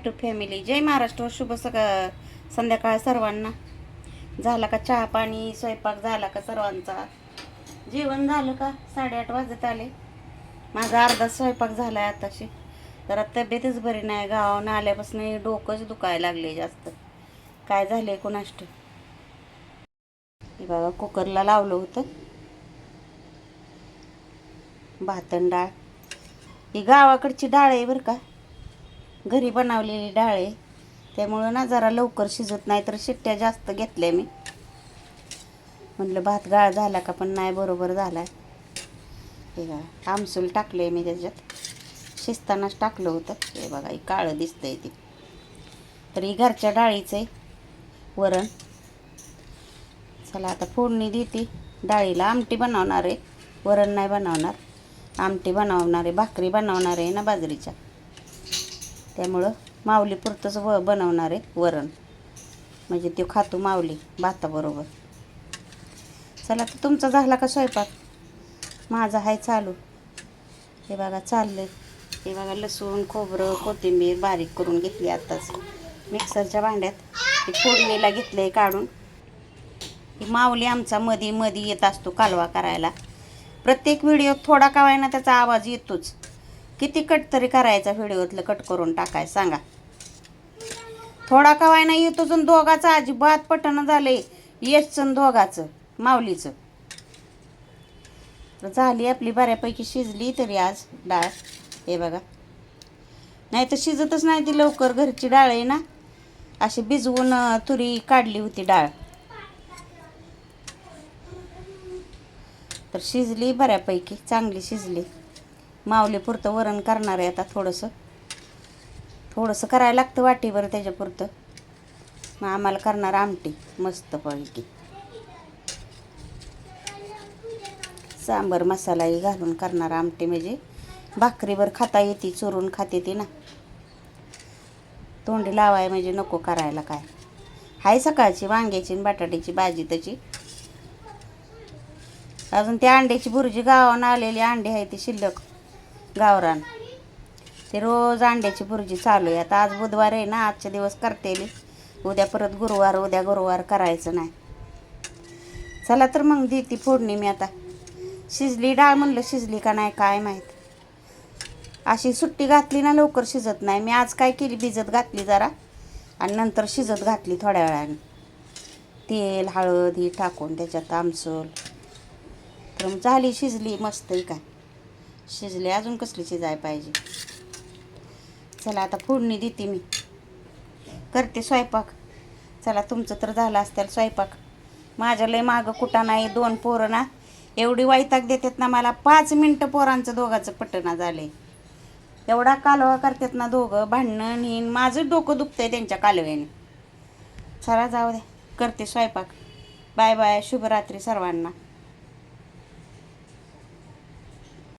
To family. जय महाराष्ट्र. शुभ सकाळ संध्याकाळ सर्वांना. झाला का चहा पाणी, स्वयंपाक झाला का सर्वांचा? जेवण झालं का? 8:30 वाजत आले. माझा अर्धा स्वयंपाक झाला आहे आताशी. जरा तब्येतच बरी नाही. गावानं आल्यापासून डोकंच दुखायला लागले जास्त. काय झालंय कोणास ठाऊक. हे बघा कुकरला लावलं होतं भातन डाळ. ही गावाकडची डाळ आहे बरं का, घरी बनवलेली डाळ आहे. त्यामुळं ना जरा लवकर शिजत नाही, तर शिट्ट्या जास्त घेतल्या मी. म्हटलं भात गाळ झाला का, पण नाही, बरोबर झाला. हे बघा आमसूल टाकले मी त्याच्यात, शिजतानाच टाकलं होतं. हे बघा हे काळं दिसतंय ते. तर ही घरच्या डाळीचं आहे वरण. चला आता फोडणी देते डाळीला. आमटी बनवणार आहे, वरण नाही बनवणार. आमटी बनवणार आहे, भाकरी बनवणार आहे ना बाजरीच्या, त्यामुळं माऊली पुरतंच बनवणार आहे वरण. म्हणजे ते खातो माऊली भाताबरोबर. चला तर तुमचा झाला का स्वयंपाक? माझा आहे चालू. हे बघा चाललंय. हे बघा लसूण खोबरं कोथिंबीर बारीक करून घेतली आत्ताच मिक्सरच्या भांड्यात. हे फोडणीला घेतलंय काढून. ही माऊली आमचा मधी मधी येत असतो कालवा करायला. प्रत्येक व्हिडिओत थोडा का होईना त्याचा आवाज येतोच. किती कट तरी करायचा व्हिडिओतलं, कट करून टाकाय सांगा. थोडा का होईना येतोच. आणि दोघाचं अजिबात पटणं झालंय, यशचं दोघाचं माऊलीचं. तर झाली आपली बऱ्यापैकी शिजली तरी आज डाळ. हे बघा, नाही तर शिजतच नाही ती लवकर. घरची डाळ आहे ना, अशी भिजवून तुरी काढली होती डाळ. तर शिजली बऱ्यापैकी, चांगली शिजली. माऊली पुरतं वरण करणार आहे आता. थोडंसं करायला लागतं वाटीभर त्याच्यापुरतं. मग आम्हाला करणार आमटी मस्तपैकी. सांबर मसालाही घालून करणार आमटी, म्हणजे भाकरीवर खाता येते, चुरून खाते ती ना. तोंडी लावाय म्हणजे नको करायला. काय हाय सकाळची वांग्याची आणि बटाट्याची भाजी त्याची. अजून त्या अंड्याची भुर्जी गावानं आलेली अंडे आहे ती शिल्लक गावरान. ते रोज अंड्याची भुर्जी चालू आहे. आता आज बुधवार आहे ना, आजचे दिवस करतेली. उद्या परत गुरुवार, उद्या गुरुवार करायचं नाही. चला तर मग देते फोडणी मी आता. शिजली डाळ, म्हणलं शिजली का नाही काय माहीत. अशी सुट्टी घातली ना लवकर शिजत नाही. मी आज काय केली, भिजत घातली जरा आणि नंतर शिजत घातली थोड्या वेळाने. तेल हळद ही टाकून त्याच्यात आमसूल. तर मग झाली, शिजली मस्त. ही काय शिजली, अजून कसली शिजाय पाहिजे. चला आता फोडणी देते मी, करते स्वयंपाक. चला तुमचं तर झालं असतील स्वयंपाक. माझ्या लय मागं कुठं नाही. 2 पोरं ना एवढी वैताग देतात ना मला. 5 मिनटं पोरांचं दोघाचं पटना झाले. एवढा कालवा करतात ना दोघं, भांडणं ही. माझं डोकं दुखतंय त्यांच्या कालव्याने. चला जाऊ दे, करते स्वयंपाक. बाय बाय, शुभरात्री सर्वांना.